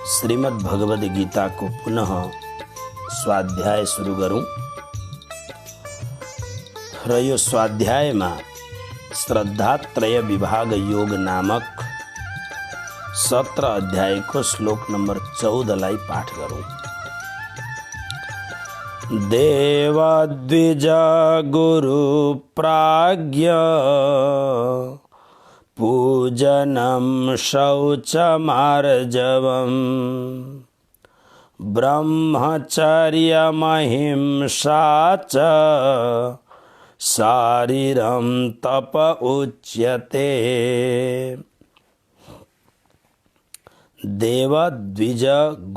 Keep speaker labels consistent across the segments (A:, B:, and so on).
A: श्रीमद् भगवद गीता को पुनः स्वाध्याय शुरू करूं र यो स्वाध्यायमा श्रद्धात्रय विभाग योग नामक 17 अध्यायको श्लोक नंबर 14 लाई पाठ गरौं। देवद्विज गुरु प्राज्ञ पूजनं शौचमार्जवम् ब्रह्मचर्यमहिंसा च शारीरं तप उच्यते। देवद्विज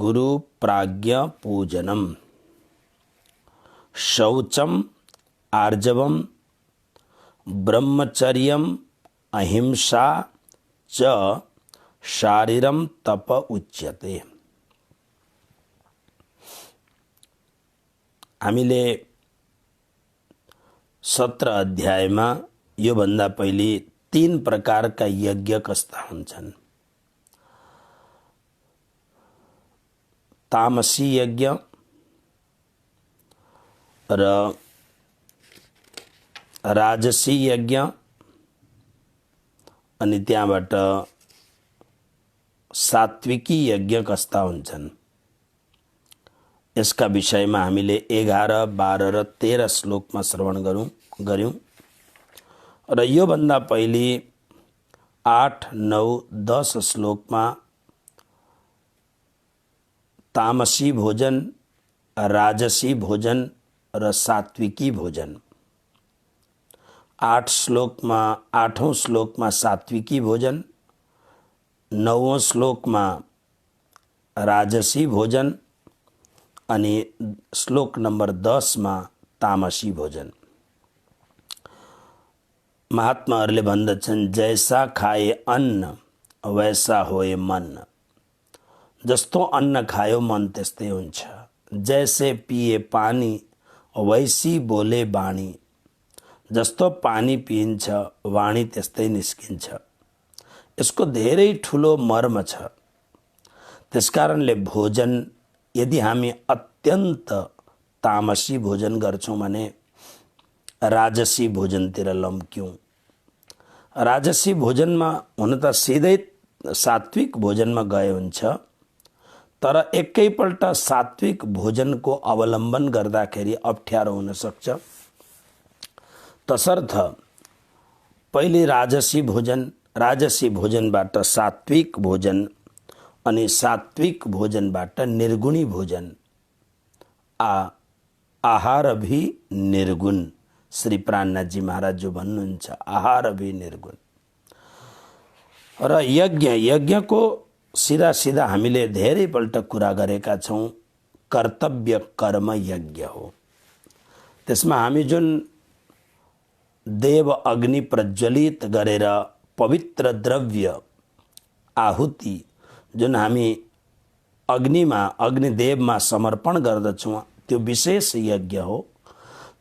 A: गुरु प्राज्ञ पूजनम शौचम आर्जवम ब्रह्मचर्यम अहिंसा च शारीरम तप उच्यते। हामीले 17 अध्यायमा यो भन्दा पहिले 3 प्रकारका यज्ञ कस्ता हुन्छन्। तामसी यज्ञ र राजसी यज्ञ अनि त्यहाँबाट सात्विकी यज्ञ कस्ता हुन्छन्। यसका विषयमा हामीले 11, 12 र 13 श्लोकमा श्रवण गर्यौं र यो भन्दा पहिले 8, 9, 10 श्लोकमा तामसी भोजन, राजसी भोजन र सात्विकी भोजन, 8औं श्लोकमा सात्विकी भोजन, 9औं श्लोकमा राजसी भोजन अनि श्लोक नंबर 10 मा तामसी भोजन। महात्माहरूले भन्दछन्, जैसा खाए अन्न वैसा होए मन। जस्तो अन्न खायो मन त्यस्तै हुन्छ। जैसे पिए पानी वैसी बोले बाणी। जस्तो पानी पिइन्छ वाणी त्यस्तै निस्किन्छ। यसको धेरै ठुलो मर्म छ। त्यसकारणले भोजन यदि हामी अत्यन्त तामसी भोजन गर्छौं भने राजसी भोजनतिर लम्क्यौं। राजसी भोजनमा हुन त सिधै सात्विक भोजनमा गए हुन्छ, तर एकैपल्ट सात्विक भोजनको अवलम्बन गर्दाखेरि अप्ठ्यारो हुन सक्छ। तसर्थ पहिले राजसी भोजनबाट सात्विक भोजन अनि सात्विक भोजनबाट निर्गुणी भोजन। आहार भी निर्गुण। श्री प्राणनाथ जी महाराज जो भन्नुहुन्छ, आहार भी निर्गुण। र यज्ञको सीधा हामीले धेरैपल्ट कुरा गरेका छौं। कर्तव्य कर्म यज्ञ हो। त्यसमा हामी जुन देव अग्नि प्रज्वलित गरेर पवित्र द्रव्य आहुति जुन हामी अग्निदेवमा समर्पण गर्दछौं त्यो विशेष यज्ञ हो।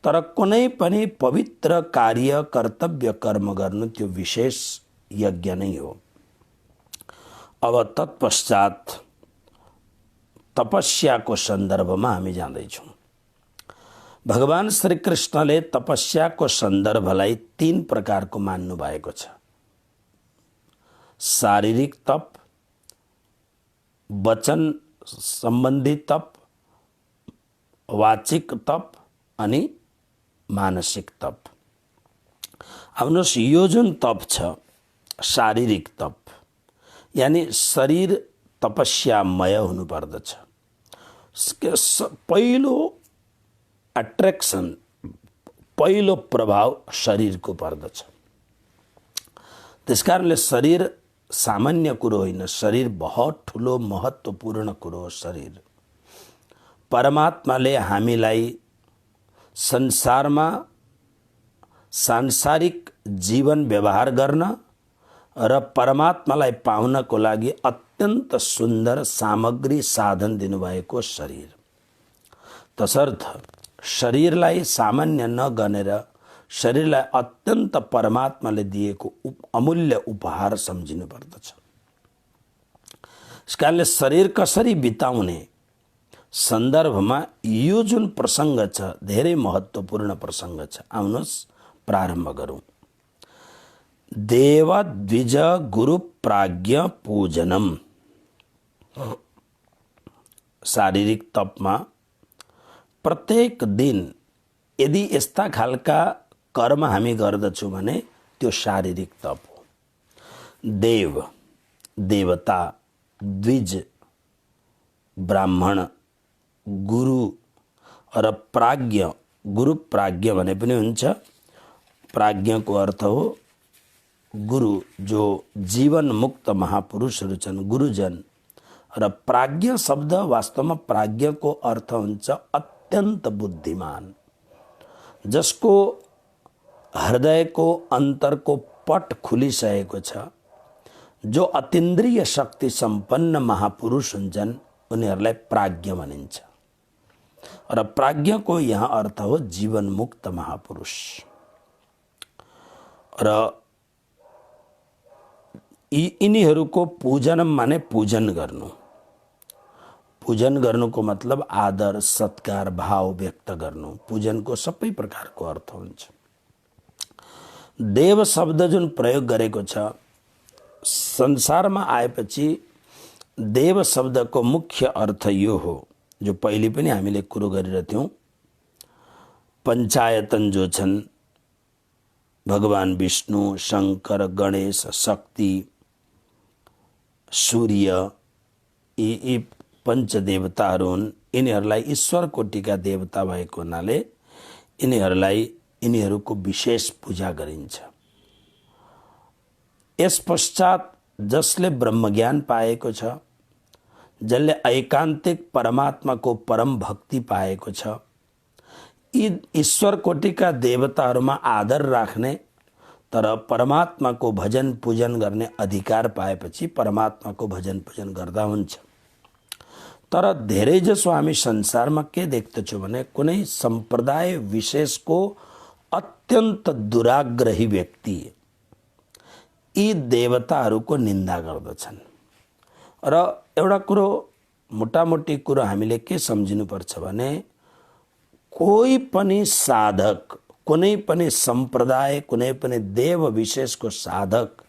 A: तर कुनै पनि पवित्र कार्य कर्तव्य कर्म गर्नु त्यो विशेष यज्ञ नै हो। अब तत्पश्चात तपस्याको सन्दर्भमा हामी जाँदैछौं। भगवान श्री कृष्णले तपस्याको सन्दर्भलाई 3 प्रकारको मान्नु भएको छ। शारीरिक तप, वचन सम्बन्धी तप, वाचिक तप अनि मानसिक तप। आउनुहोस्, यो जुन तप छ शारीरिक तप, यानी शरीर तपस्यामय हुनु पर्दछ। पहिलो अट्र्याक्सन, पहिलो प्रभाव शरीरको पर्दछ। त्यसकारणले शरीर सामान्य कुरो होइन। शरीर बहुत ठुलो महत्त्वपूर्ण कुरो हो। शरीर परमात्माले हामीलाई संसारमा सांसारिक जीवन व्यवहार गर्न र परमात्मालाई पाउनको लागि अत्यन्त सुन्दर सामग्री साधन दिनुभएको शरीर। तसर्थ शरीरलाई सामान्य नगनेर शरीरलाई अत्यन्त परमात्माले दिएको अमूल्य उपहार सम्झिनु पर्दछ। यस कारणले शरीर कसरी बिताउने सन्दर्भमा यो जुन प्रसङ्ग छ धेरै महत्त्वपूर्ण प्रसङ्ग छ। आउनुहोस् प्रारम्भ गरौँ। देव द्विज गुरु प्राज्ञ पूजनम। शारीरिक तपमा प्रत्येक दिन यदि यस्ता खालका कर्म हामी गर्दछौँ भने त्यो शारीरिक तप हो। देव देवता, द्विज ब्राह्मण, गुरु र प्राज्ञ। गुरु प्राज्ञ भने पनि हुन्छ। प्राज्ञको अर्थ हो गुरु, जो जीवन मुक्त महापुरुषहरू छन्, गुरुजन। र प्राज्ञ शब्द वास्तवमा प्राज्ञको अर्थ हुन्छ अत्यन्त बुद्धिमान, जसको हृदयको अन्तरको पट खुलिसकेको छ, जो अतीन्द्रिय शक्ति सम्पन्न महापुरुष हुन्छन्, उनीहरूलाई प्राज्ञ भनिन्छ। र प्राज्ञको यहाँ अर्थ हो जीवन मुक्त महापुरुष। र यिनीहरूको पूजन माने पूजन गर्नु। पूजन गर्नुको मतलब आदर सत्कार भाव व्यक्त गर्नु। पूजनको सबै प्रकारको अर्थ हुन्छ। देव शब्द जुन प्रयोग गरेको छ, संसारमा आएपछि देव शब्दको मुख्य अर्थ यो हो, जो पहिले पनि हामीले कुरो गरिरहेथ्यौँ। पञ्चायतन जो छन्, भगवान विष्णु, शङ्कर, गणेश, शक्ति, सूर्य, यी पञ्चदेवताहरू हुन्। यिनीहरूलाई ईश्वर कोटिका देवता भएको हुनाले यिनीहरूको विशेष पूजा गरिन्छ। यस पश्चात जसले ब्रह्मज्ञान पाएको छ, जसले ऐकान्तिक परमात्माको परम भक्ति पाएको छ, यी ईश्वर कोटिका देवताहरूमा आदर राख्ने तर परमात्माको भजन पूजन गर्ने अधिकार पाएपछि परमात्माको भजन पूजन गर्दा हुन्छ। तर धेरैजसो हामी संसारमा के देख्दछौँ भने कुनै सम्प्रदाय विशेषको अत्यन्त दुराग्रही व्यक्ति यी देवताहरूको निन्दा गर्दछन्। र एउटा कुरो, मोटामोटी कुरो हामीले के सम्झिनुपर्छ भने कोही पनि साधक, कुनै पनि सम्प्रदाय, कुनै पनि देव विशेषको साधक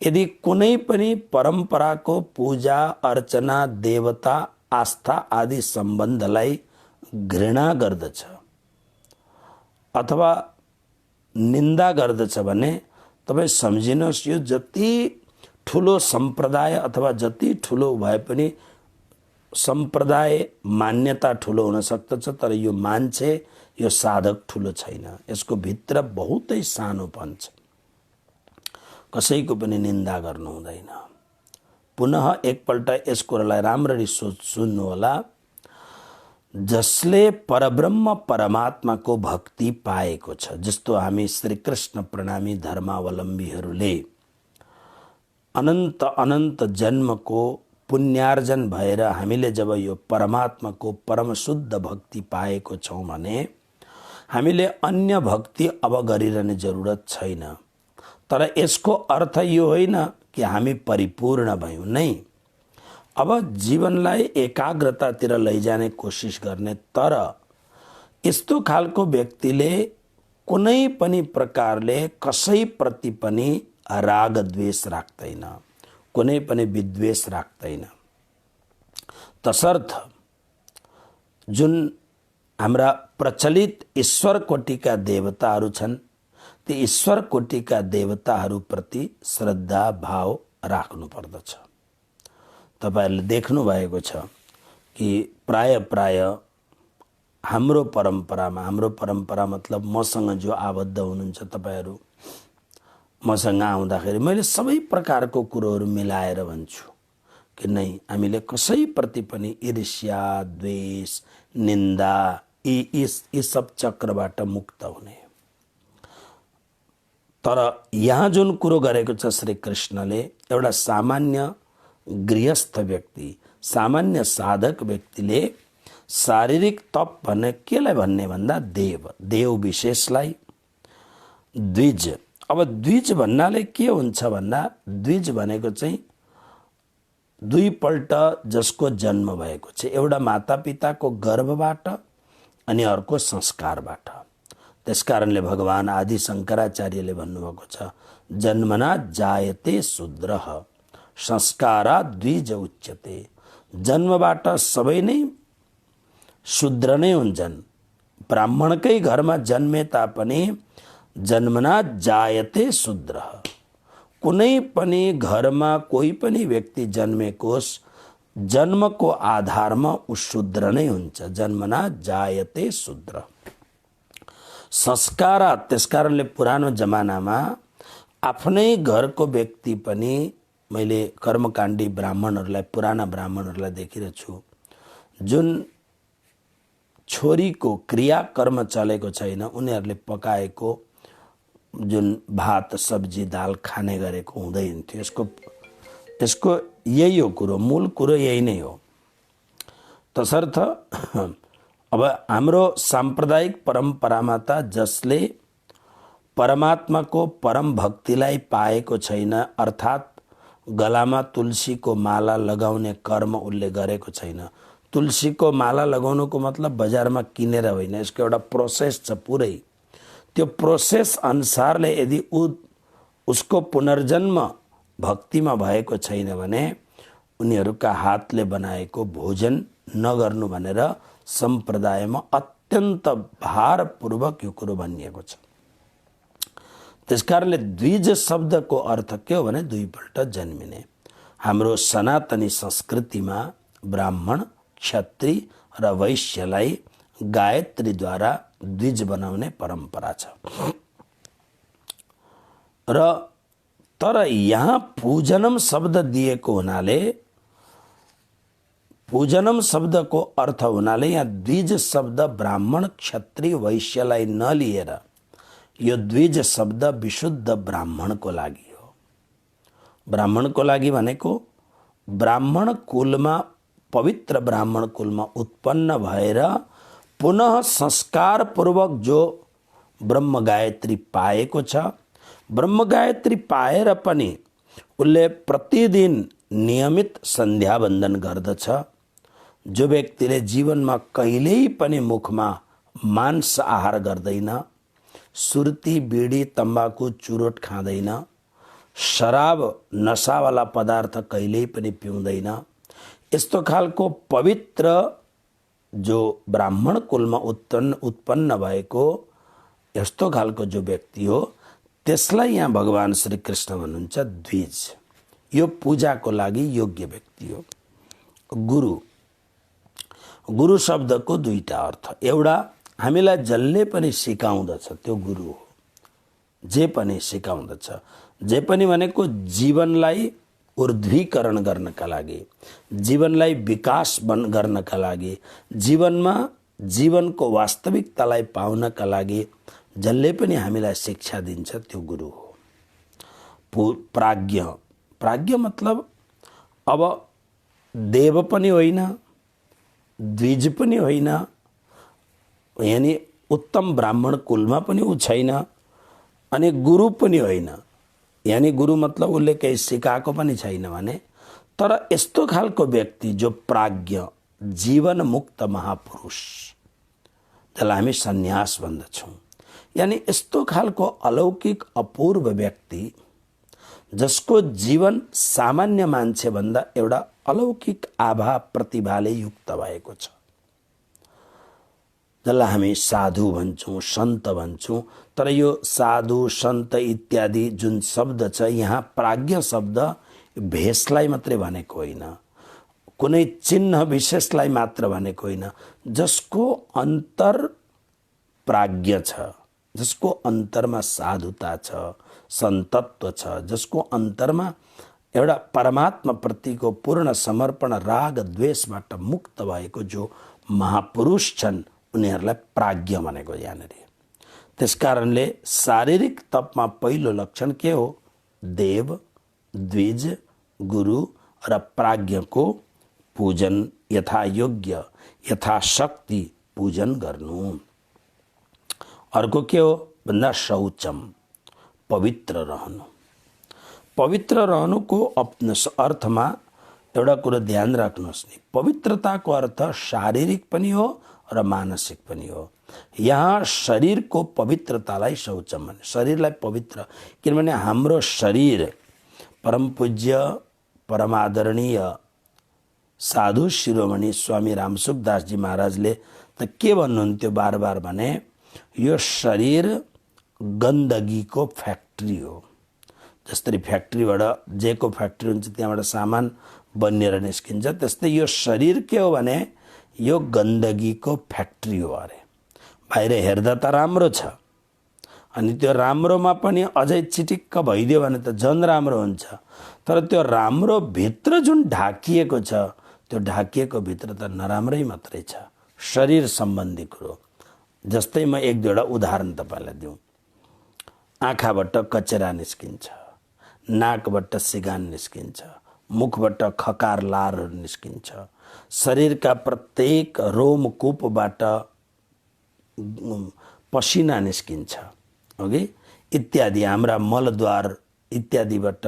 A: यदि कुनै पनि परम्पराको पूजा अर्चना, देवता, आस्था आदि सम्बन्धलाई घृणा गर्दछ अथवा निन्दा गर्दछ भने तपाईँ सम्झिनुहोस्, यो जति ठुलो सम्प्रदाय अथवा जति ठुलो भए पनि सम्प्रदाय मान्यता ठुलो हुन सक्दछ, तर यो मान्छे, यो साधक ठुलो छैन। यसको भित्र बहुतै सानोपन छ। कसैको पनि निन्दा गर्नु हुँदैन। पुनः एकपल्ट यस कुरालाई राम्ररी सुन्नु होला। जसले परब्रह्म परमात्माको भक्ति पाएको छ, जस्तो हामी श्री कृष्ण प्रणामी धर्मावलम्बीहरूले अनन्त अनन्त जन्मको पुण्यार्जन भएर हामीले जब यो परमात्माको परम शुद्ध भक्ति पाएको छौँ भने हामीले अन्य भक्ति अब गरिरहने जरुरत छैन। तर यसको अर्थ यो होइन कि हामी परिपूर्ण भयौँ, नै। अब जीवनलाई एकाग्रतातिर लैजाने कोसिस गर्ने। तर यस्तो खालको व्यक्तिले कुनै पनि प्रकारले कसैप्रति पनि राग द्वेष राख्दैन, कुनै पनि विद्वेष राख्दैन। तसर्थ जुन हाम्रा प्रचलित ईश्वर कोटिका देवताहरू छन्, ती ईश्वर कोटिका देवताहरूप्रति श्रद्धा भाव राख्नु पर्दछ। तपाईहरुले देख्नु भएको छ कि प्राय हाम्रो परम्परा मतलब मसँग जो आबद्ध हुनुहुन्छ तपाईहरु, मसँग आउँदाखेरि मैले सबै प्रकारको कुरोहरू मिलाएर भन्छु कि नै हामीले कसैप्रति पनि ईर्ष्या, द्वेष, निन्दा यी सब चक्रबाट मुक्त हुने। तर यहाँ जुन कुरो गरेको छ श्री कृष्णले, एउटा सामान्य गृहस्थ व्यक्ति, सामान्य साधक व्यक्तिले शारीरिक तप भन्ने केलाई भन्ने भन्दा देव विशेषलाई द्विज। अब द्विज भन्नाले के हुन्छ भन्दा, द्विज भनेको चाहिँ दुईपल्ट जसको जन्म भएको छ, एउटा मातापिताको गर्भबाट अनि अर्को संस्कारबाट। त्यसकारणले भगवान आदि शङ्कराचार्यले भन्नुभएको छ, जन्मना जायते शूद्रः संस्कारात् द्विज उच्यते। जन्मबाट सबै नै शूद्र नै हुन्छन्। ब्राह्मणकै घरमा जन्मे तापनि जन्मना जायते शूद्रः। कुनै पनि घरमा कोही पनि व्यक्ति जन्मेकोस्, जन्मको आधारमा ऊ शूद्र नै हुन्छ। जन्मना जायते शूद्र। संस्कार, त्यसकारणले पुरानो जमानामा आफ्नै घरको व्यक्ति पनि, मैले कर्मकाण्डी ब्राह्मणहरूलाई, पुराना ब्राह्मणहरूलाई देखिरहेको छु, जुन छोरीको क्रियाकर्म चलेको छैन, उनीहरूले पकाएको जुन भात सब्जी दाल खाने गरेको हुँदैन थियो। यसको यही हो कुरो, मूल कुरो यही नै हो। तसर्थ अब हाम्रो सांप्रदायिक परम्परामा त जसले परमात्माको परम भक्तिलाई पाएको छैन, अर्थात् गलामा तुलसीको माला लगाउने कर्म उसले गरेको छैन। तुलसीको माला लगाउनुको मतलब बजारमा किनेर होइन, यसको एउटा प्रोसेस छ पुरै। त्यो प्रोसेस अनुसारले यदि उसको पुनर्जन्म भक्तिमा भएको छैन भने उनीहरूका हातले बनाएको भोजन नगर्नु भनेर सम्प्रदायमा अत्यन्त भारपूर्वक यो कुरो भनिएको छ। त्यसकारणले द्विज शब्दको अर्थ के हो भने दुईपल्ट जन्मिने। हाम्रो सनातनी संस्कृतिमा ब्राह्मण, क्षत्रिय र वैश्यलाई गायत्रीद्वारा द्विज बनाउने परम्परा छ। र तर यहाँ पूजनम शब्द दिएको हुनाले, पूजनम शब्दको अर्थ हुनाले यहाँ द्विज शब्द ब्राह्मण, क्षत्रिय, वैश्यलाई नलिएर यो द्विज शब्द विशुद्ध ब्राह्मणको लागि हो। ब्राह्मणको लागि भनेको ब्राह्मण कुलमा, पवित्र ब्राह्मण कुलमा उत्पन्न भएर पुनः संस्कार पूर्वक जो ब्रह्म गायत्री पाएको छ, ब्रह्म गायत्री पाएर पनि उसले प्रतिदिन नियमित सन्ध्या वन्दन गर्दछ। जो व्यक्तिले जीवनमा कहिल्यै पनि मुखमा मांस आहार गर्दैन, सुर्ती, बीडी, तम्बाकू, चुरोट खाँदैन, शराब नशावाला पदार्थ कहिल्यै पनि पिउँदैन, यस्तो खालको पवित्र जो ब्राह्मण कुलमा उत्पन्न भएको यस्तो खालको जो व्यक्ति हो, त्यसलाई यहाँ भगवान श्री कृष्ण भन्नुहुन्छ द्विज। यो पूजाको लागि योग्य व्यक्ति हो। गुरु, गुरु शब्दको दुईटा अर्थ। एउटा हामीलाई जसले पनि सिकाउँदछ त्यो गुरु हो। जे पनि सिकाउँदछ, जे पनि भनेको जीवनलाई ऊर्ध्वीकरण गर्नका लागि, जीवनलाई विकास गर्नका लागि, जीवनमा जीवनको वास्तविकतालाई पाउनका लागि जसले पनि हामीलाई शिक्षा दिन्छ त्यो गुरु हो। प्राज्ञ, प्राज्ञ मतलब अब देव पनि होइन, द्विज पनि होइन, यानी उत्तम ब्राह्मण कुलमा पनि ऊ छैन, अनि गुरु पनि होइन, यानी गुरु मतलब उसले केही सिकाएको पनि छैन भने, तर यस्तो खालको व्यक्ति जो प्राज्ञ, जीवन मुक्त महापुरुष, जसलाई हामी सन्यास भन्दछौँ, यानी यस्तो खालको अलौकिक अपूर्व व्यक्ति जसको जीवन सामान्य मान्छे भन्दा एउटा अलौकिक आभा प्रतिभाले युक्त भएको छ, जसलाई हामी साधु भन्छौँ, सन्त भन्छौँ। तर यो साधु, सन्त इत्यादि जुन शब्द छ, यहाँ प्राज्ञ शब्द भेषलाई मात्रै भनेको होइन, कुनै चिन्ह विशेषलाई मात्र भनेको होइन। जसको अन्तर प्राज्ञ छ, जसको अन्तरमा साधुता छ, सन्तत्व छ, जसको अन्तरमा एउटा परमात्मा प्रतिको पूर्ण समर्पण, राग द्वेषबाट मुक्त भएको जो महापुरुष छन्, उनीहरूलाई प्राज्ञ भनेको यहाँनिर। त्यसकारणले शारीरिक तपमा पहिलो लक्षण के हो? देव, द्विज, गुरु र प्राज्ञको पूजन, यथायोग्य यथाशक्ति पूजन गर्नु। अर्को के हो भन्दा शौचम, पवित्र रहनु। पवित्र रहनुको अर्थमा एउटा कुरो ध्यान राख्नुहोस् नि, पवित्रताको अर्थ शारीरिक पनि हो र मानसिक पनि हो। यहाँ शरीरको पवित्रतालाई शौचम भने, शरीरलाई पवित्र, किनभने हाम्रो शरीर परम पूज्य परमादरणीय साधु शिरोमणि स्वामी रामसुख दासजी महाराजले त के भन्नुहुन्थ्यो बार बार भने, यो शरीर गन्दगीको फ्याक्ट्री हो। जसरी फ्याक्ट्रीबाट जेको फ्याक्ट्री हुन्छ त्यहाँबाट सामान बनिएर निस्किन्छ, त्यस्तै यो शरीर के हो भने यो गन्दगीको फ्याक्ट्री हो अरे। बाहिर हेर्दा त राम्रो छ, अनि त्यो राम्रोमा पनि अझै चिटिक्क भइदियो भने त झन् राम्रो हुन्छ, तर त्यो राम्रो भित्र जुन ढाकिएको छ त्यो ढाकिएको भित्र त नराम्रै मात्रै छ, शरीर सम्बन्धी कुरो। जस्तै म एक दुईवटा उदाहरण तपाईँलाई दिउँ। आँखाबाट कचरा निस्किन्छ, नाकबाट सिगान निस्किन्छ, मुखबाट खकार लारहरू निस्किन्छ, शरीरका प्रत्येक रोमकूपबाट पसिना निस्किन्छ, ओके, इत्यादि हाम्रा मलद्वार इत्यादिबाट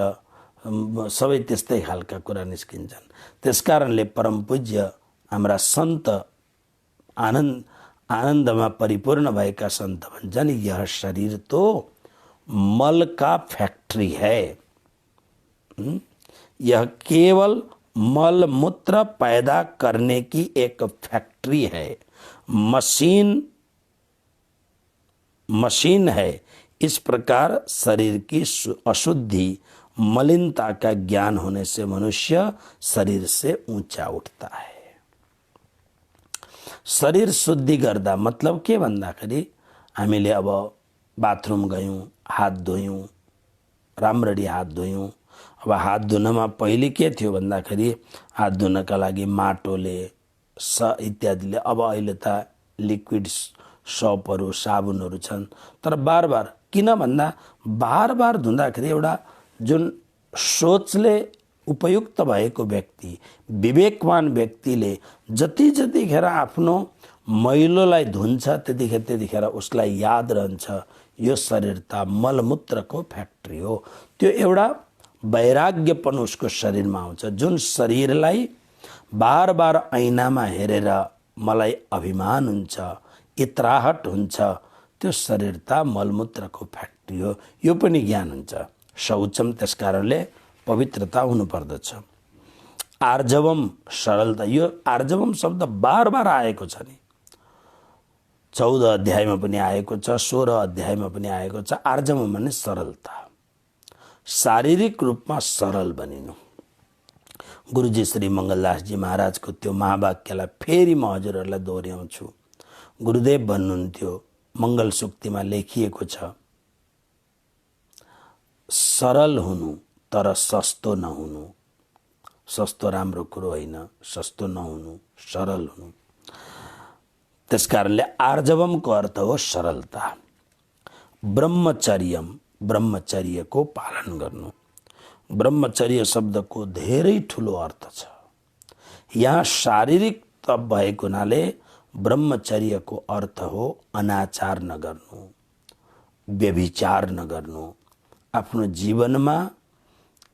A: सबै त्यस्तै खालका कुरा निस्किन्छन्। त्यसकारणले परम पूज्य हाम्रा सन्त आनन्दमा परिपूर्ण भएका सन्त भन्छन्, यह शरीर तो मल का फैक्ट्री है, यह केवल मल मूत्र पैदा करने की एक फैक्ट्री है, मशीन है। इस प्रकार शरीर की अशुद्धि मलिनता का ज्ञान होने से मनुष्य शरीर से ऊंचा उठता है। शरीर शुद्धि गर्दा मतलब के भन्दाखेरि हामीले अब बाथरूम गयौँ, हात धोयौँ, राम्ररी हात धोयौँ। अब हात धुनमा पहिले के थियो भन्दाखेरि हात धुनका लागि माटोले इत्यादिले, अब अहिले त लिक्विड सोपहरू साबुनहरू छन्, तर बार बार किन भन्दा बार बार धुँदाखेरि एउटा जुन सोचले उपयुक्त भएको व्यक्ति, विवेकवान व्यक्तिले जतिखेर आफ्नो मैलोलाई धुन्छ त्यतिखेर उसलाई याद रहन्छ यो शरीर त मलमूत्रको फ्याक्ट्री हो। त्यो एउटा वैराग्यपन उसको शरीरमा आउँछ, जुन शरीरलाई बार बार ऐनामा हेरेर मलाई अभिमान हुन्छ, इत्राहट हुन्छ, त्यो शरीर त मलमूत्रको फ्याक्ट्री हो, यो पनि ज्ञान हुन्छ। शौचम त्यसकारणले पवित्रता हुनुपर्दछ। आर्जवम सरलता, यो आर्जवम शब्द बार बार आएको छ नि, 14 अध्यायमा पनि आएको छ, 16 अध्यायमा पनि आएको छ। आर्जवम भने सरलता, शारीरिक रूपमा सरल बनिनु। गुरुजी श्री मङ्गलदासजी महाराजको त्यो महावाक्यलाई फेरि म हजुरहरूलाई दोहोऱ्याउँछु। गुरुदेव भन्नुहुन्थ्यो, मङ्गल सुक्तिमा लेखिएको छ, सरल हुनु तर सस्तो नहुनु। सस्तो राम्रो कुरो होइन, सस्तो नहुनु, सरल हुनु। त्यसकारणले आर्जवमको अर्थ हो सरलता। ब्रह्मचर्यम, ब्रह्मचर्यको पालन गर्नु। ब्रह्मचर्य शब्दको धेरै ठुलो अर्थ छ। यहाँ शारीरिक तप भएको हुनाले ब्रह्मचर्यको अर्थ हो अनाचार नगर्नु, व्यभिचार नगर्नु, आफ्नो जीवनमा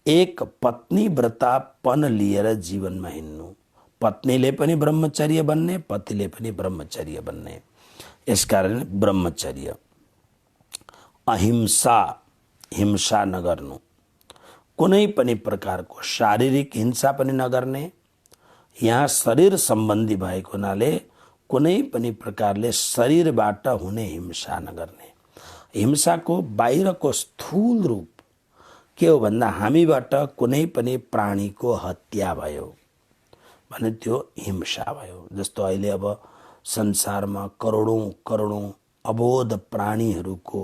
A: एक पत्नी व्रतापन लिएर जीवनमा हिँड्नु। पत्नीले पनि ब्रह्मचर्य बन्ने, पतिले पनि ब्रह्मचर्य बन्ने। यसकारण ब्रह्मचर्य। अहिंसा, हिंसा नगर्नु, कुनै पनि प्रकारको शारीरिक हिंसा पनि नगर्ने। यहाँ शरीर सम्बन्धी भएको हुनाले कुनै पनि प्रकारले शरीरबाट हुने हिंसा नगर्ने। हिंसाको बाहिरको स्थूल रूप के हो भन्दा हामीबाट कुनै पनि प्राणीको हत्या भयो भने त्यो हिंसा भयो। जस्तो अहिले अब संसारमा करोडौं अबोध प्राणीहरूको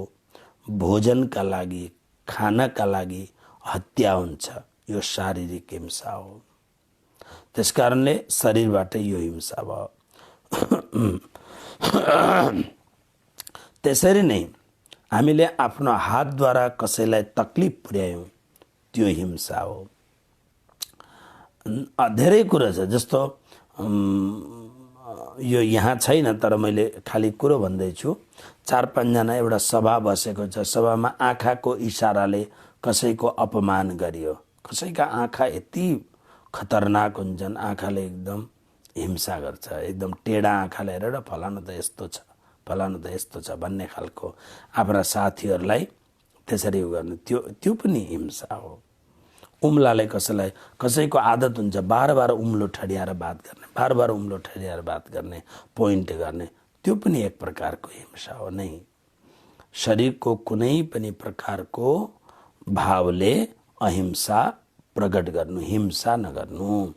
A: भोजनका लागि, खानका लागि हत्या हुन्छ, यो शारीरिक हिंसा हो। त्यसकारणले शरीरबाट यो हिंसा भयो। त्यसरी नै हामीले आफ्नो हातद्वारा कसैलाई तकलिफ पुर्यायौँ, त्यो हिंसा हो। धेरै कुरा छ, जस्तो यो यहाँ छैन तर मैले खाली कुरो भन्दैछु। 4-5 जना एउटा सभा बसेको छ, सभामा आँखाको इसाराले कसैको अपमान गरियो। कसैका आँखा यति खतरनाक हुन्छन्, आँखाले एकदम हिंसा गर्छ, एकदम टेढा आँखाले हेरेर फलानु त यस्तो छ, फलानु त यस्तो छ भन्ने खालको आफ्ना साथीहरूलाई त्यसरी गर्ने, त्यो पनि हिंसा हो। उम्लाले कसैलाई, कसैको आदत हुन्छ बार बार उम्लो ठडियाएर बात गर्ने, बार बार उम्लो ठडियाएर बात गर्ने, पोइन्ट गर्ने, त्यो पनि एक प्रकारको हिंसा हो नै। शरीरको कुनै पनि प्रकारको भावले अहिंसा प्रकट गर्नु, हिंसा नगर्नु।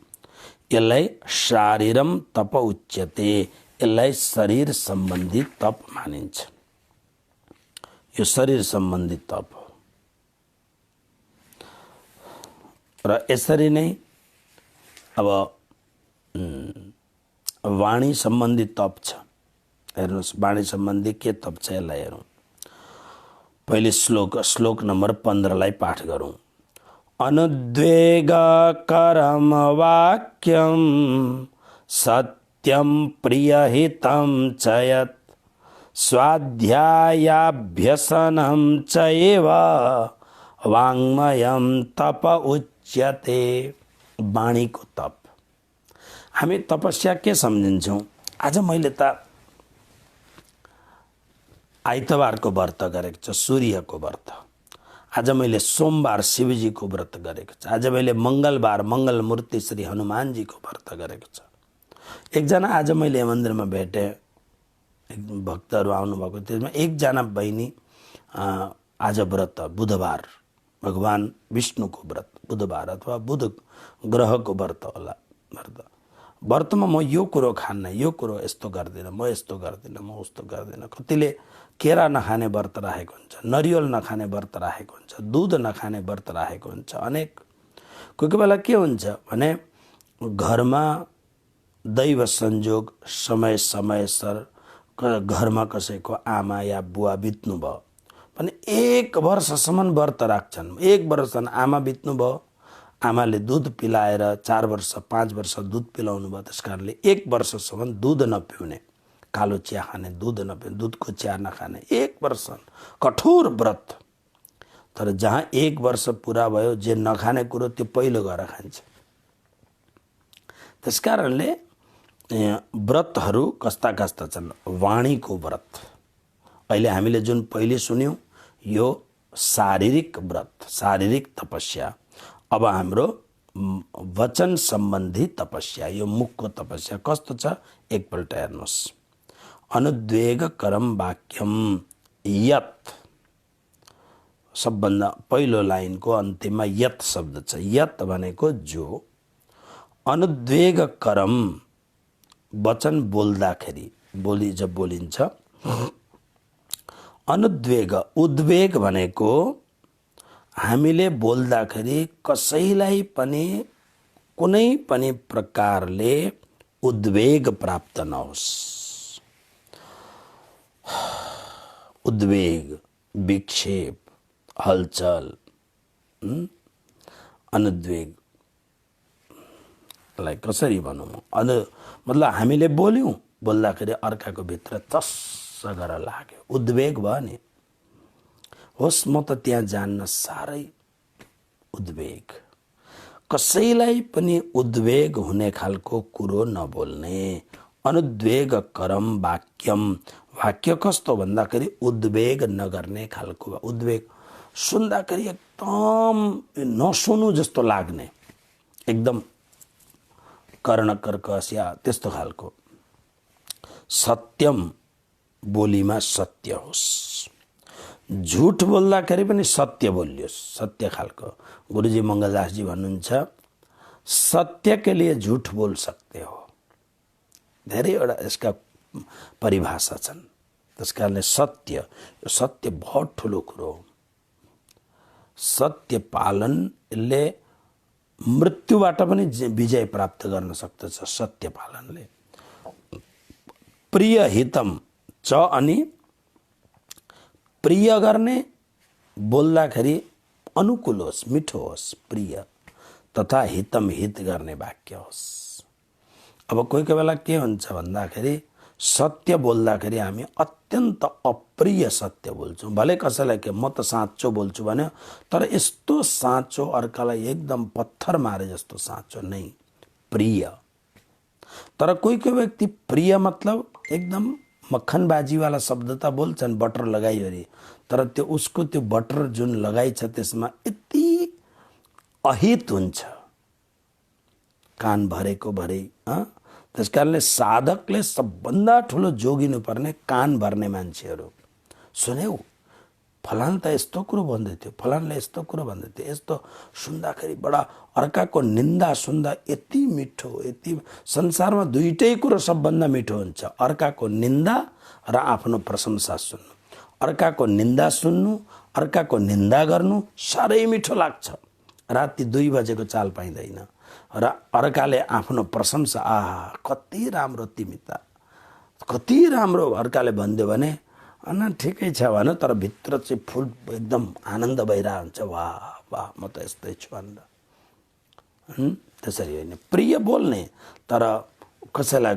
A: यसलाई शारीरम तप उच्यते, यसलाई शरीर सम्बन्धी तप मानिन्छ। यो शरीर सम्बन्धी तप हो। र यसरी नै अब वाणी सम्बन्धी तप छ। हेर्नुहोस् वाणी सम्बन्धी के तप छ यसलाई हेरौँ। पहिले श्लोक नम्बर 15 पाठ गरौँ। अनुद्वेगकरम वाक्यम सत्यम प्रियहितं च यत् स्वाध्यायाभ्यसनं चैव वाङ्मयं तप उच्यते। वाणीको तप। हामी तपस्या के सम्झिन्छौँ? आज मैले त आइतबारको व्रत गरेको छ, सूर्यको व्रत। आज मैले सोमबार शिवजीको व्रत गरेको छ। आज मैले मङ्गलबार मङ्गल मूर्ति श्री हनुमानजीको व्रत गरेको छ। एकजना आज मैले मन्दिरमा भेटेँ, भक्तहरू आउनुभएको, त्यसमा एकजना बहिनी आज व्रत बुधबार, भगवान विष्णुको व्रत बुधबार अथवा बुध ग्रहको व्रत होला। व्रतमा म यो कुरो खान्न, यो कुरो यस्तो गर्दिनँ, म यस्तो गर्दिनँ, म उस्तो गर्दिनँ। कतिले केरा नखाने व्रत राखेको हुन्छ, नरिवल नखाने व्रत राखेको हुन्छ, दुध नखाने व्रत राखेको हुन्छ। अनेक कोही कोही बेला के हुन्छ भने घरमा दैव संयोग समय समयसर घरमा कसैको आमा या बुवा बित्नु भयो भने 1 वर्षसम्म व्रत राख्छन्। 1 वर्षसम्म आमा बित्नु भयो, आमाले दूध पिलाएर 4 वर्ष 5 वर्ष दूध पिलाउनु भयो, त्यस कारणले 1 वर्षसम्म दूध नपिउने, कालो चिया खाने, दूध नपिउने, दूधको चिया नखाने, 1 वर्ष कठोर व्रत। तर जहाँ 1 वर्ष पुरा भयो, जे नखाने कुरो त्यो पहिलो गएर खान्छ। त्यस कारणले व्रतहरू कस्ता कस्ता छन्। वाणीको व्रत अहिले हामीले जुन पहिले सुन्यौँ यो शारीरिक व्रत, शारीरिक तपस्या। अब हाम्रो वचन सम्बन्धी तपस्या, यो मुखको तपस्या कस्तो छ एकपल्ट हेर्नुहोस्। अनुद्वेगकरम वाक्यम यत्, सबभन्दा पहिलो लाइनको अन्तिममा यत् शब्द छ। यत् भनेको जो, अनुद्वेगकरम वचन बोल्दाखेरि, जब बोलिन्छ। अनुद्वेग, उद्वेग भनेको हामीले बोल्दाखेरि कसैलाई पनि कुनै पनि प्रकारले उद्वेग प्राप्त नहोस्। उद्वेग, विक्षेप, हलचल, अनुद्वेगलाई कसरी भनौँ? मतलब हामीले बोल्दाखेरि अर्काको भित्र चस्स गरेर लाग्यो, उद्वेग भयो नि। होस् म त त्यहाँ जान्न, साह्रै उद्वेग। कसैलाई पनि उद्वेग हुने खालको कुरो नबोल्ने। अनुद्वेगकरम वाक्यम, वाक्य कस्तो भन्दाखेरि उद्वेग नगर्ने खालको। उद्वेग सुन्दाखेरि एकदम नसुनु जस्तो लाग्ने, एकदम कर्णकर्कश या त्यस्तो खालको। सत्यम, बोलीमा सत्य होस्। झुट बोल्दाखेरि पनि सत्य बोलियोस्, सत्य खालको। गुरुजी मङ्गलदासजी भन्नुहुन्छ सत्य के लिए झूठ बोल सकते हो। धेरैवटा यसका परिभाषा छन्। त्यस कारणले सत्य, यो सत्य बहुत ठुलो कुरो हो। सत्य पालनले मृत्युबाट पनि विजय प्राप्त गर्न सक्दछ। सत्य पालनले प्रिय हितम च, अनि प्रिय गर्ने, बोल्दाखेरि अनुकूल होस्, मिठो होस्, प्रिय, तथा हितम, हित गर्ने वाक्य होस्। अब कोही कोही बेला के हुन्छ भन्दाखेरि सत्य बोल्दाखेरि हामी अत्यन्त अप्रिय सत्य बोल्छौँ। भले कसैलाई के म त साँचो बोल्छु भन्यो, तर यस्तो साँचो अर्कालाई एकदम पत्थर मारे जस्तो साँचो नै, प्रिय। तर कोही कोही व्यक्ति प्रिय मतलब एकदम मक्खनबाजीवाला शब्द त बोल्छन्, बटर लगाइवरी, तर त्यो उसको त्यो बटर जुन लगाइ छ त्यसमा यति अहित हुन्छ, कान भरेको भरे। त्यस कारणले साधकले सबभन्दा ठुलो जोगिनु पर्ने कान भर्ने मान्छेहरू। सुन्यौ, फलान त यस्तो कुरो भन्दै थियो, फलानले यस्तो कुरो भन्दै थियो, यस्तो सुन्दाखेरि बडा अर्काको निन्दा सुन्दा यति मिठो, यति संसारमा दुईटै कुरो सबभन्दा मिठो हुन्छ, अर्काको निन्दा र आफ्नो प्रशंसा सुन्नु। अर्काको निन्दा सुन्नु, अर्काको निन्दा गर्नु साह्रै मिठो लाग्छ। राति 2 बजेको चाल पाइँदैन। र अर्काले आफ्नो प्रशंसा, आहा कति राम्रो तिमी त, कति राम्रो अर्काले भनिदियो भने ठिकै छ भन, तर भित्र चाहिँ फुल एकदम आनन्द भइरहेको हुन्छ, वाह वाह म त यस्तै छु भनेर। त्यसरी होइन, प्रिय बोल्ने, तर कसैलाई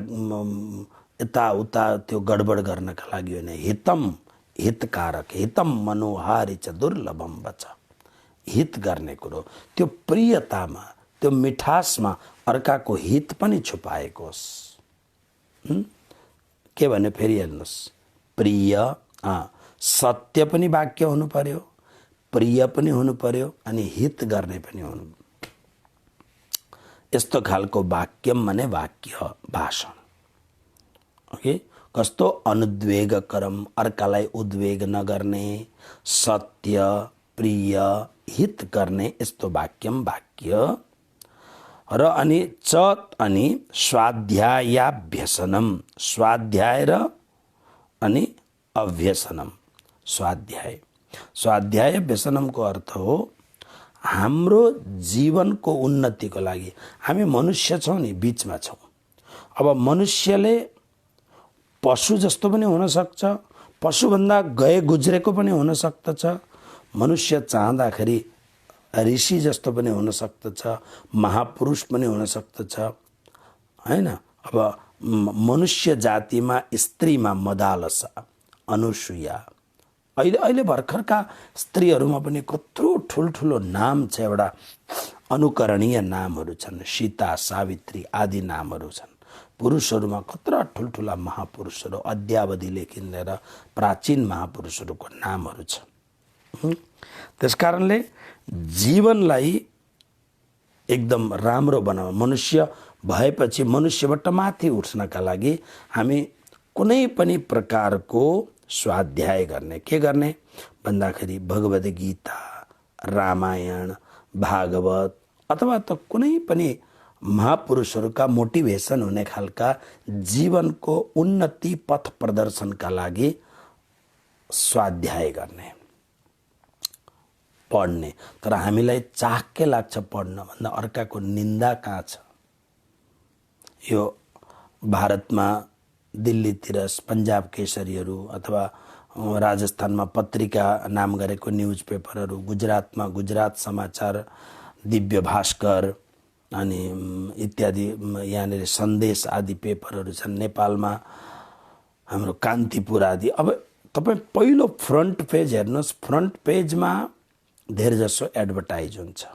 A: यताउता त्यो गडबड गर्नका लागि होइन। हितम हितकारक, हितम मनोहारी च दुर्लभम वच, हित गर्ने कुरो, त्यो प्रियतामा, त्यो मिठासमा अर्काको हित पनि छुपाएको होस्। के भन्यो फेरि हेर्नुहोस्, प्रिय, सत्य पनि वाक्य हुनु पर्यो, प्रिय पनि हुनु पर्यो, अनि हित गर्ने पनि हुनु। यस्तो खालको वाक्यम माने वाक्य भाषण। ओके, कस्तो अनुद्वेगकरम, अर्कालाई उद्वेग नगर्ने, सत्य, प्रिय, हित गर्ने, यस्तो वाक्यम वाक्य। र अनि च अनि स्वाध्यायाभ्यसनम, स्वाध्याय र अनि अभ्यसनम, स्वाध्याय। स्वाध्याय व्यसनमको अर्थ हो हाम्रो जीवनको उन्नतिको लागि। हामी मनुष्य छौँ नि, बिचमा छौँ। अब मनुष्यले पशु जस्तो पनि हुन सक्छ, पशुभन्दा गए गुज्रेको पनि हुन सक्दछ, मनुष्य चाहँदाखेरि ऋषि जस्तो पनि हुन सक्दछ, महापुरुष पनि हुन सक्दछ, हैन। अब मनुष्य जातिमा स्त्रीमा मदालसा, अनुसुया, अहिले भर्खरका स्त्रीहरूमा पनि कत्रो ठुल्ठुलो नाम छ, एउटा अनुकरणीय नामहरू छन्, सीता, सावित्री आदि नामहरू छन्। पुरुषहरूमा कत्रा ठुल्ठुला महापुरुषहरू, अद्यावधिदेखि लिएर प्राचीन महापुरुषहरूको नामहरू छ। त्यसकारणले जीवनलाई एकदम राम्रो बनाऊ, मनुष्य भएपछि मनुष्यबाट माथि उठ्नका लागि हामी कुनै पनि प्रकारको स्वाध्याय गर्ने। के गर्ने भन्दाखेरि भगवद् गीता, रामायण, भागवत, अथवा त कुनै पनि महापुरुषहरूका मोटिभेसन हुने खालका जीवनको उन्नति पथ प्रदर्शनका लागि स्वाध्याय गर्ने, पढ्ने। तर हामीलाई चाख के लाग्छ पढ्न भन्दा अर्काको निन्दा कहाँ छ। यो भारतमा दिल्लीतिर पन्जाब केसरीहरू अथवा राजस्थानमा पत्रिका नाम गरेको न्युज पेपरहरू, गुजरातमा गुजरात समाचार, दिव्य भास्कर अनि इत्यादि यहाँनिर सन्देश आदि पेपरहरू छन्। नेपालमा हाम्रो कान्तिपुर आदि। अब तपाईँ पहिलो फ्रन्ट पेज हेर्नुहोस्, फ्रन्ट पेजमा धेरजसो एडभर्टाइज हुन्छ,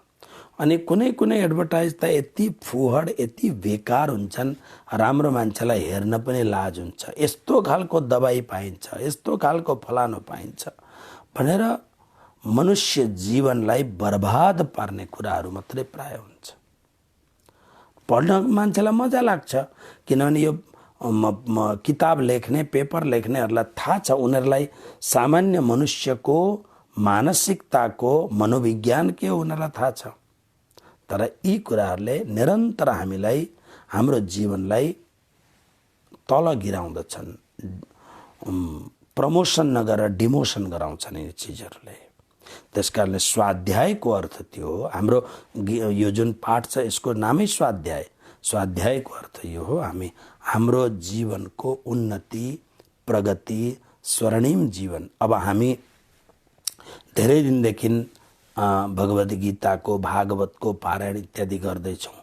A: अनि कुनै कुनै एडभर्टाइज त यति फुहड, यति बेकार हुन्छन्, राम्रो मान्छेलाई हेर्न पनि लाज हुन्छ। यस्तो खालको दबाई पाइन्छ, यस्तो खालको फलानो पाइन्छ भनेर मनुष्य जीवनलाई बर्बाद पार्ने कुराहरू मात्रै प्राय हुन्छ। पढ्न मान्छेलाई मजा लाग्छ, किनभने यो किताब लेख्ने, पेपर लेख्नेहरूलाई थाहा छ, उनीहरूलाई सामान्य मनुष्यको मानसिकताको मनोविज्ञान के हो उनीहरूलाई थाहा छ। तर यी कुराहरूले निरन्तर हामीलाई, हाम्रो जीवनलाई तल गिराउँदछन्, प्रमोसन नगरेर डिमोसन गराउँछन् यी चिजहरूले। त्यसकारणले स्वाध्यायको अर्थ त्यो हो। हाम्रो यो जुन पाठ छ यसको नामै स्वाध्याय। स्वाध्यायको अर्थ यो हो हाम्रो जीवनको उन्नति, प्रगति, स्वर्णिम जीवन। अब हामी धेरै दिनदेखि भगवद् गीताको, भागवतको पारायण इत्यादि गर्दैछौँ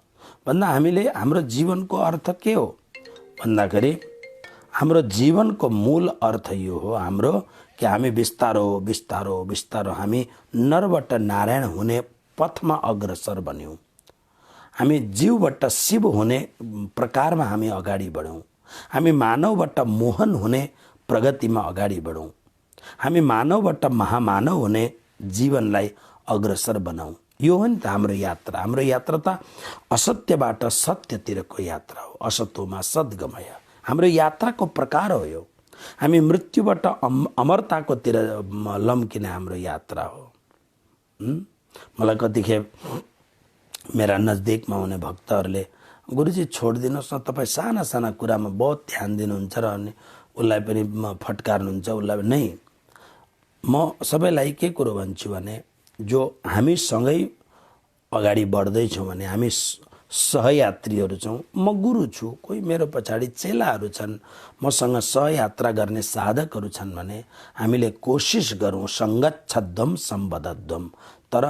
A: भन्दा हामीले हाम्रो जीवनको अर्थ के हो भन्दाखेरि हाम्रो जीवनको मूल अर्थ यो हो हाम्रो कि हामी बिस्तारो बिस्तारो बिस्तारो हामी नरबाट नारायण हुने पथमा अग्रसर बन्यौँ। हामी जीवबाट शिव हुने प्रकारमा हामी अगाडि बढौँ। हामी मानवबाट मोहन हुने प्रगतिमा अगाडि बढौँ। हामी मानवबाट महामानव हुने जीवनलाई अग्रसर बनाऊ। यो हो नि त हाम्रो यात्रा। हाम्रो यात्रा त असत्यबाट सत्यतिरको यात्रा हो। असतोमा सद्गमय हाम्रो यात्राको प्रकार हो यो। हामी मृत्युबाट अमरताकोतिर लम्किने हाम्रो यात्रा हो। मलाई कतिखेप मेरा नजदिकमा हुने भक्तहरूले गुरुजी छोडिदिनुहोस् न, तपाईँ साना साना कुरामा बहुत ध्यान दिनुहुन्छ र अनि उसलाई पनि फटकार्नुहुन्छ उसलाई नै। म सबैलाई के कुरो भन्छु भने जो हामीसँगै अगाडि बढ्दैछौँ भने हामी सहयात्रीहरू छौँ। म गुरु छु, कोही मेरो पछाडि चेलाहरू छन्, मसँग सहयात्रा गर्ने साधकहरू छन् भने हामीले कोसिस गरौँ सङ्गच्छध्वम सम्बद्धध्वम, तर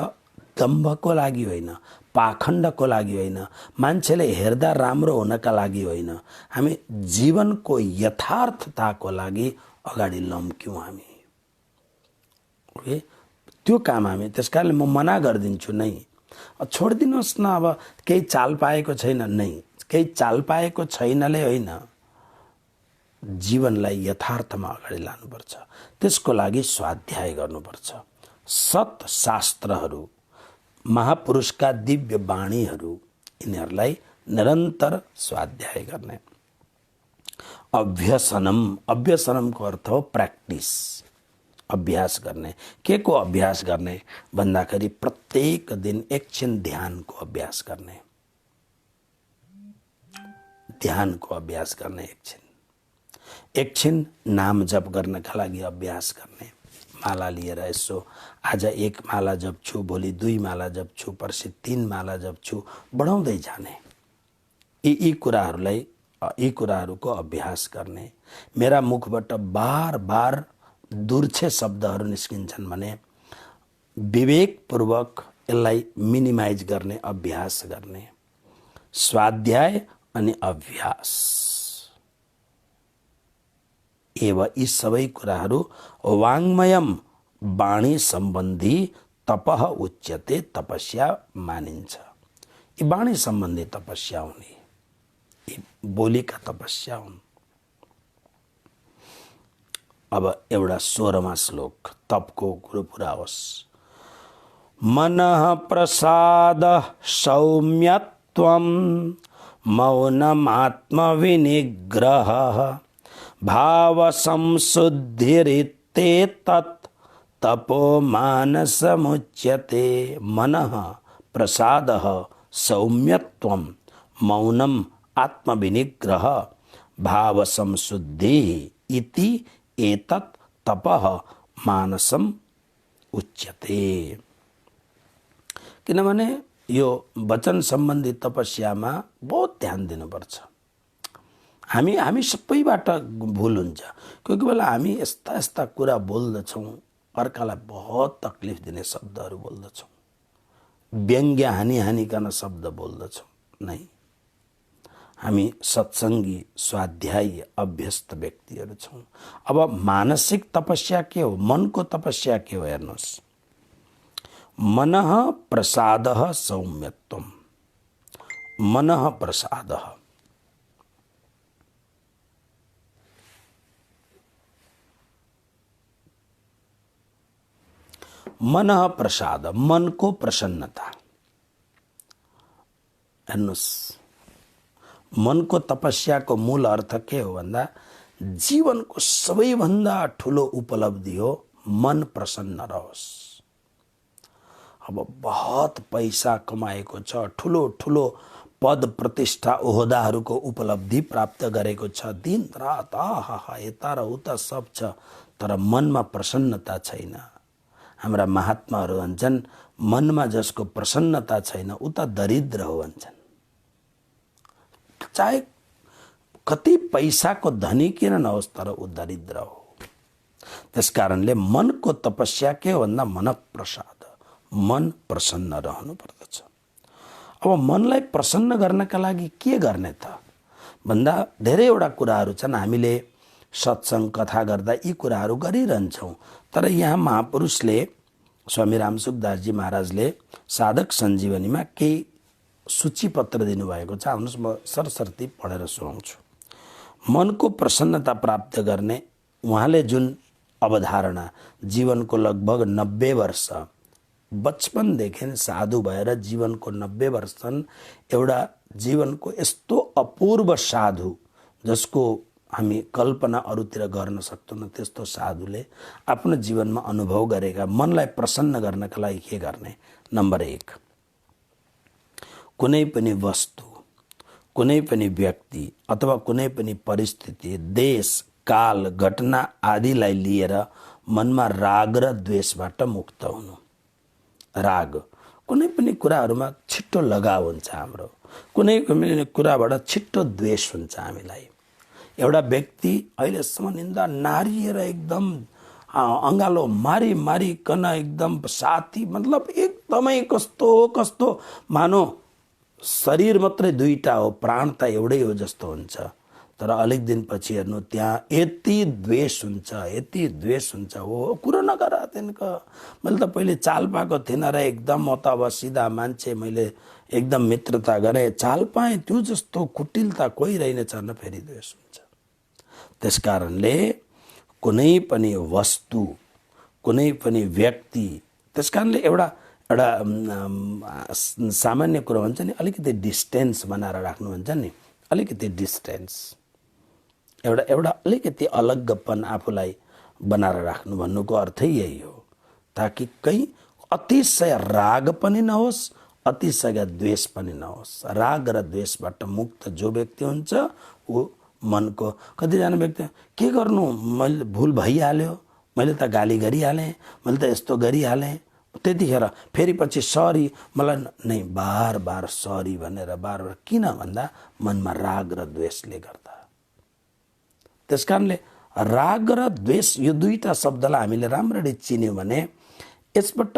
A: दम्भको लागि होइन, पाखण्डको लागि होइन, मान्छेले हेर्दा राम्रो हुनका लागि होइन, हामी जीवनको यथार्थताको लागि अगाडि लम्क्यौँ हामी। ओके, त्यो काम हामी, त्यस कारणले म मना गरिदिन्छु नै, छोडिदिनुहोस् न, अब केही चाल पाएको छैन, नै केही चाल पाएको छैनले होइन, जीवनलाई यथार्थमा अगाडि लानुपर्छ। त्यसको लागि स्वाध्याय गर्नुपर्छ। सत शास्त्रहरू, महापुरुषका दिव्य वाणीहरू, यिनीहरूलाई निरन्तर स्वाध्याय गर्ने। अभ्यसनम, अभ्यसनमको अर्थ हो प्र्याक्टिस, अभ्यास गर्ने। के को अभ्यास गर्ने भन्दाखेरि प्रत्येक दिन एकछिन ध्यानको अभ्यास गर्ने, ध्यानको अभ्यास गर्ने, एकछिन नाम जप गर्नका लागि अभ्यास गर्ने। माला लिएर यसो आज 1 माला जप्छु, भोलि 2 माला जप्छु, पर्सि 3 माला जप्छु, बढाउँदै जाने। यी कुराहरूलाई, यी कुराहरूको अभ्यास गर्ने। मेरा मुखबाट बार बार दुर्छे शब्दहरू निस्किन्छन् भने विवेकपूर्वक यसलाई मिनिमाइज गर्ने अभ्यास गर्ने। स्वाध्याय अनि अभ्यास एवं यी सबै कुराहरू वाङ्मयम, वाणी सम्बन्धी तपः उच्यते, तपस्या मानिन्छ। यी वाणी सम्बन्धी तपस्या हुन्, यी बोलीका तपस्या हुन्। अब एउटा 16वां श्लोक तपको कुरो पुरा होस्। मनः प्रसाद सौम्यत्वं मौनमात्मविनिग्रह भाव संशुद्धिरिते तत् तपो मानसमुच्यते। मनः प्रसादः सौम्यत्वं मौनम आत्मविनिग्रह भाव संशुद्धि इति एतत् तपः मानसम उच्यते। किनभने यो वचन सम्बन्धी तपस्यामा बहुत ध्यान दिनुपर्छ। हामी सबैबाट भुल हुन्छ। कोही बेला हामी यस्ता यस्ता कुरा बोल्दछौँ, अर्कालाई बहुत तकलिफ दिने शब्दहरू बोल्दछौँ, व्यङ्ग्य हानिकन शब्द बोल्दछौँ। नै, हामी सत्सङ्गी, स्वाध्यायी, अभ्यस्त व्यक्तिहरू छौँ। अब मानसिक तपस्या के हो, मनको तपस्या के हो हेर्नुहोस्। मनः प्रसादः सौम्यत्वम्, मनः प्रसादः, मनः प्रसाद, मनको प्रसन्नता। हेर्नुहोस्, मनको तपस्याको मूल अर्थ के हो भन्दा जीवनको सबैभन्दा ठुलो उपलब्धि हो मन प्रसन्न रहोस्। अब बहुत पैसा कमाएको छ, ठुलो ठुलो पद प्रतिष्ठा ओहदाहरूको उपलब्धि प्राप्त गरेको छ, दिन रात आहा यता र उता सब छ, तर मनमा प्रसन्नता छैन। हाम्रा महात्माहरू भन्छन् मनमा जसको प्रसन्नता छैन उता दरिद्र हो भन्छन्। चाहे कति पैसाको धनी किन नहोस् तर ऊ दरिद्र हो। त्यसकारणले मनको तपस्या के हो भन्दा मन प्रसाद, मन प्रसन्न रहनु पर्दछ। अब मनलाई प्रसन्न गर्नका लागि के गर्ने त भन्दा धेरैवटा कुराहरू छन्। हामीले सत्सङ्ग कथा गर्दा यी कुराहरू गरिरहन्छौँ। तर यहाँ महापुरुषले स्वामी रामसुखदासजी महाराजले साधक सञ्जीवनीमा केही सूचीपत्र दिनुभएको छ। आउनुहोस् म सरसर्ती पढेर सुनाउँछु। मनको प्रसन्नता प्राप्त गर्ने उहाँले जुन अवधारणा जीवनको लगभग 90 वर्ष बचपनदेखि साधु भएर जीवनको 90 वर्ष एउटा जीवनको यस्तो अपूर्व साधु जसको हामी कल्पना अरूतिर गर्न सक्दैनौँ, त्यस्तो साधुले आफ्नो जीवनमा अनुभव गरेका मनलाई प्रसन्न गर्नका लागि के गर्ने? नम्बर 1, कुनै पनि वस्तु, कुनै पनि व्यक्ति अथवा कुनै पनि परिस्थिति, देश, काल, घटना आदिलाई लिएर मनमा राग र द्वेषबाट मुक्त हुनु। राग कुनै पनि कुराहरूमा छिट्टो लगाव हुन्छ हाम्रो, कुनै पनि कुराबाट छिट्टो द्वेष हुन्छ हामीलाई। एउटा व्यक्ति अहिलेसम्म निन्दा नारिएर एकदम अँगालो मारी मारिकन एकदम साथी मतलब एकदमै कस्तो मानो शरीर मात्रै दुईटा हो, प्राण त एउटै हो जस्तो हुन्छ। तर अलिक दिनपछि हेर्नु त्यहाँ यति द्वेष हुन्छ हो कुरो नगर त्यहाँको। मैले त पहिले चाल पाएको थिएन र एकदम म त अब सिधा मान्छे, मैले एकदम मित्रता गरेँ, चाल पाएँ, त्यो जस्तो कुटिलता कोही रहेनछ न, फेरि द्वेष हुन्छ। त्यसकारणले कुनै पनि वस्तु, कुनै पनि व्यक्ति, त्यसकारणले एउटा सामान्य कुरो भन्छ नि, अलिकति डिस्टेन्स बनाएर राख्नु भन्छ नि, अलिकति डिस्टेन्स, एउटा अलिकति अलग्गपन आफूलाई बनाएर राख्नु भन्नुको अर्थै यही हो, ताकि कहीँ अतिशय राग पनि नहोस्, अतिशय द्वेष पनि नहोस्। राग र द्वेषबाट मुक्त जो व्यक्ति हुन्छ ऊ मनको, कतिजना व्यक्ति के गर्नु, मैले भुल भइहाल्यो, मैले त गाली गरिहालेँ, मैले त यस्तो गरिहालेँ, त्यतिखेर फेरि पछि सरी, मलाई नै बार बार सरी भनेर बार बार, किन भन्दा मनमा राग र द्वेषले गर्दा। त्यसकारणले राग र द्वेष यो दुईटा शब्दलाई हामीले राम्ररी चिन्यौँ भने यसबाट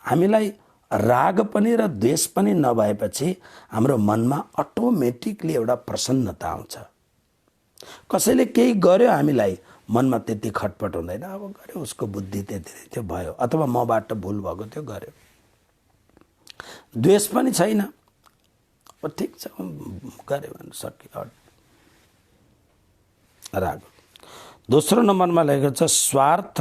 A: हामीलाई राग पनि र द्वेष पनि नभएपछि हाम्रो मनमा अटोमेटिकली एउटा प्रसन्नता आउँछ। कसैले केही गर्यो हामीलाई, मनमा त्यति खटपट हुँदैन, अब गर्यो उसको बुद्धि त्यति त्यो भयो, अथवा मबाट भुल भएको थियो गर्यो, द्वेष पनि छैन, अब ठिक छ गर्यो भने सक्यो। राग। दोस्रो नम्बरमा लेखेको छ स्वार्थ,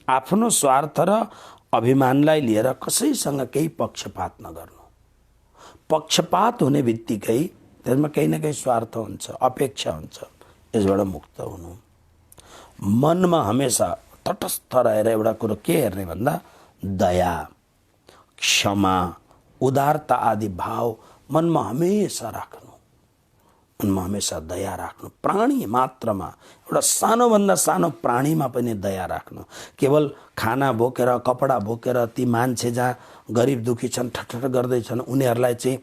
A: आफ्नो स्वार्थ र अभिमानलाई लिएर कसैसँग केही पक्षपात नगर्नु। पक्षपात हुने बित्तिकै त्यसमा केही न केही स्वार्थ हुन्छ, अपेक्षा हुन्छ, यसबाट मुक्त हुनु। मनमा हमेसा तटस्थ रहेर एउटा कुरो के हेर्ने भन्दा दया, क्षमा, उदारता आदि भाव मनमा हमेसा राख्नु, मनमा हमेसा दया राख्नु। प्राणी मात्रमा, एउटा सानोभन्दा सानो प्राणीमा पनि दया राख्नु। केवल खाना बोकेर, कपडा बोकेर ती मान्छे जहाँ गरिब दुखी छन्, ठट्ठट गर्दैछन्, उनीहरूलाई चाहिँ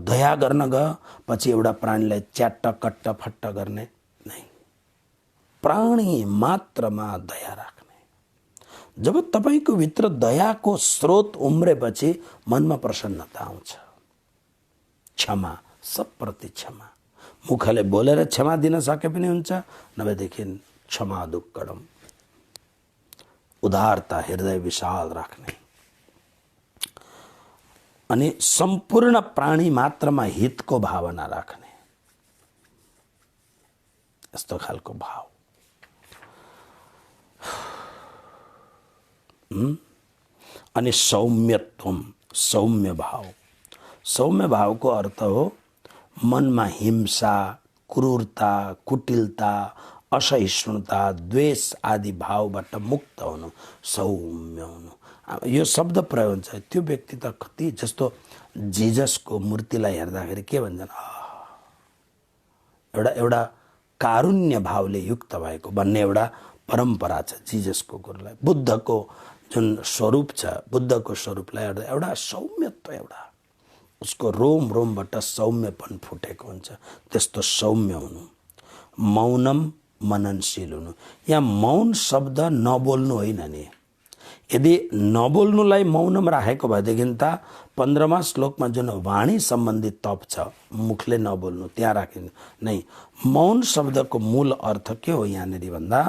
A: दया गर्न गयो, पछि एउटा प्राणीलाई च्याट्ट कट्ट फट्ट गर्ने नै। प्राणी मात्रमा दया राख्ने। जब तपाईको भित्र दयाको स्रोत उम्रेपछि मनमा प्रसन्नता आउँछ। क्षमा, सबप्रति क्षमा, मुखले बोलेर क्षमा दिन सके पनि हुन्छ, नभएदेखि क्षमा दुक्कडम। उदारता, हृदय विशाल राख्ने, अनि सम्पूर्ण प्राणी मात्रमा हितको भावना राख्ने, यस्तो खालको भाव। अनि सौम्यत्वम, सौम्य भाव। सौम्य भावको अर्थ हो मनमा हिंसा, क्रूरता, कुटिलता, असहिष्णुता, द्वेष आदि भावबाट मुक्त हुनु, सौम्य हुनु। यो शब्द प्रयोग हुन्छ। त्यो व्यक्ति त कति जस्तो जिजसको मूर्तिलाई हेर्दाखेरि के भन्छन्, एउटा कारुण्य भावले युक्त भएको भन्ने एउटा परम्परा छ जिजसको कुरोलाई। बुद्धको जुन स्वरूप छ, बुद्धको स्वरूपलाई एउटा सौम्यत्व, एउटा उसको रोम रोमबाट सौम्यपन फुटेको हुन्छ, त्यस्तो सौम्य हुनु। मौनम, मननशील हुनु। यहाँ मौन शब्द नबोल्नु होइन नि, यदि नबोल्नुलाई मौनम राखेको भएदेखि त 15मा श्लोकमा जुन वाणी सम्बन्धित तप छ, मुखले नबोल्नु, त्यहाँ राखिनु नै। मौन शब्दको मूल अर्थ के हो यहाँनिर भन्दा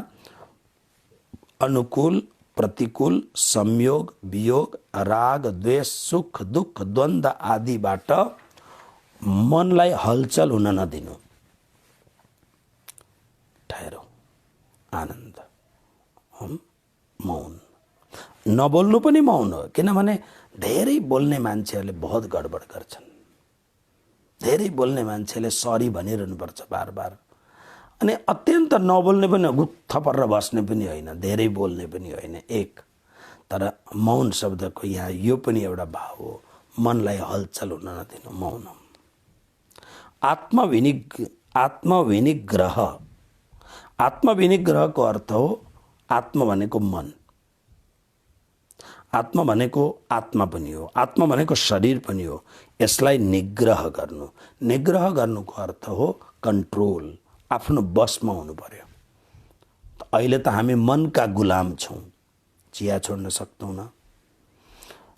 A: अनुकूल, प्रतिकूल, संयोग, वियोग, राग, द्वेष, सुख, दुख, द्वन्द्व आदिबाट मनलाई हलचल हुन नदिनु। ठहरो, आनन्द, मौन। नबोल्नु पनि मौन हो, किनभने धेरै बोल्ने मान्छेहरूले बहुत गडबड गर्छन्। धेरै बोल्ने मान्छेले सरी भनिरहनुपर्छ बार बार, अनि अत्यन्त नबोल्ने पनि गुत्थ परेर बस्ने पनि होइन, धेरै बोल्ने पनि होइन एक। तर मौन शब्दको यहाँ यो पनि एउटा भाव हो, मनलाई हलचल हुन नदिनु, मौन। आत्मविनिग्रह, आत्मविनिग्रहको अर्थ हो आत्मा भनेको मन, आत्मा भनेको आत्मा पनि हो, आत्मा भनेको शरीर पनि हो। यसलाई निग्रह गर्नु, निग्रह गर्नुको अर्थ हो कन्ट्रोल, आफ्नो बसमा हुनु पर्यो। अहिले त हामी मनका गुलाम छौँ, चिया छोड्न सक्दैनौँ।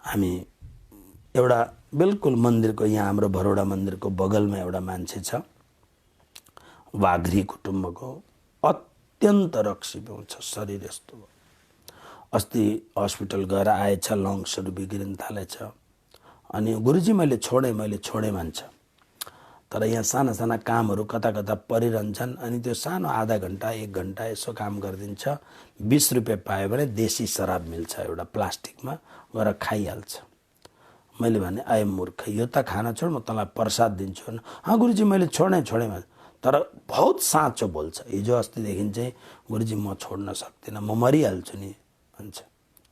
A: हामी एउटा बिल्कुल मन्दिरको, यहाँ हाम्रो भरोडा मन्दिरको बगलमा एउटा मान्छे छ, वाघ्री कुटुम्बको, अत्यन्त रक्सी पिउँछ, शरीर यस्तो। अस्ति हस्पिटल गएर आएछ, लङ्सहरू बिग्रिन थालेछ। अनि गुरुजी मैले छोडेँ भन्छ। तर यहाँ साना साना कामहरू कता कता परिरहन्छन्, अनि त्यो सानो आधा घन्टा 1 घन्टा यसो काम गरिदिन्छ। 20 रुपियाँ पायो भने देशी शराब मिल्छ एउटा प्लास्टिकमा, गएर खाइहाल्छ। मैले भने आए मूर्ख, यो त खाना छोड, म तँलाई प्रसाद दिन्छु। हाँ गुरुजी मैले छोडेँ भन्छ। तर बहुत साँचो बोल्छ। हिजो अस्तिदेखि चाहिँ गुरुजी म छोड्न सक्दिनँ, म मरिहाल्छु नि भन्छ,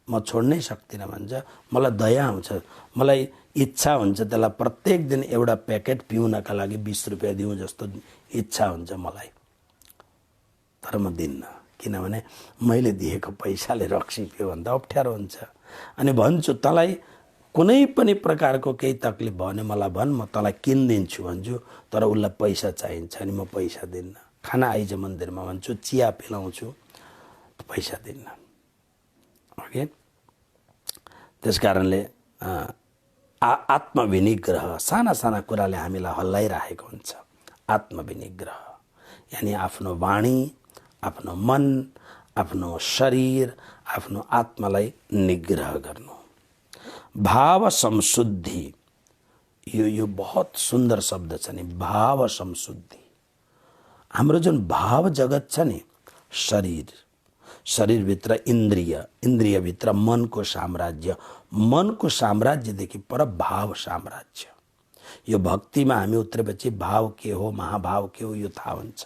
A: म छोड्नै सक्दिनँ भन्छ। मलाई दया आउँछ, मलाई इच्छा हुन्छ त्यसलाई प्रत्येक दिन एउटा प्याकेट पिउनका लागि 20 रुपियाँ दिउँ जस्तो इच्छा हुन्छ मलाई। तर म दिन्न, किनभने मैले दिएको पैसाले रक्सी पियो भन्दा अप्ठ्यारो हुन्छ। अनि भन्छु तँलाई कुनै पनि प्रकारको केही तकलिफ भयो भने मलाई भन्, म तँलाई किनिदिन्छु भन्छु। तर उसलाई पैसा चाहिन्छ, अनि म पैसा दिन्न। खाना आइज मन्दिरमा भन्छु, चिया पिलाउँछु, पैसा दिन्न। ओके, त्यस कारणले आत्मविनिग्रह, साना साना कुराले हामीलाई हल्लाइरहेको हुन्छ। आत्मविनिग्रह यानि आफ्नो वाणी, आफ्नो मन, आफ्नो शरीर, आफ्नो आत्मालाई निग्रह गर्नु। भाव संशुद्धि, यो बहुत सुन्दर शब्द छ नि, भाव संशुद्धि। हाम्रो जुन भाव जगत छ नि, शरीरभित्र इन्द्रिय, इन्द्रियभित्र मनको साम्राज्य, मनको साम्राज्यदेखि पर भाव साम्राज्य। यो भक्तिमा हामी उत्रेपछि भाव के हो, महाभाव के हो, यो थाहा हुन्छ।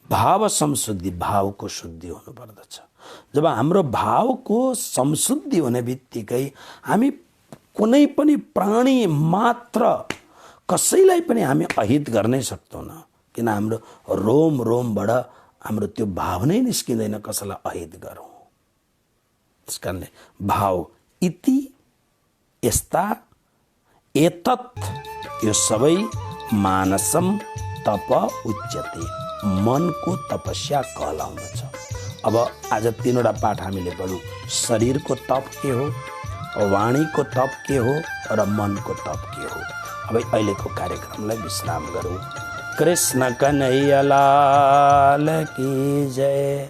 A: भाव संशुद्धि, भावको शुद्धि हुनुपर्दछ। जब हाम्रो भावको संशुद्धि हुने बित्तिकै हामी कुनै पनि प्राणी मात्र कसैलाई पनि हामी अहित गर्नै सक्दैनौँ, किन हाम्रो रोम रोमबाट हाम्रो त्यो भाव नै निस्किँदैन कसैलाई अहित गरौँ। त्यस कारणले भाव इति यस्ता एतत्, यो सबै मानसम तप उच्यते, मनको तपस्या कहलाउँदछ। अब आज 3वटा पाठ हामीले पढ्यौँ। शरीरको तप के हो, वाणीको तप के हो र मनको तप के हो। अब अहिलेको कार्यक्रमलाई विश्राम गरौँ। कृष्ण कन्हैया लाल की जय।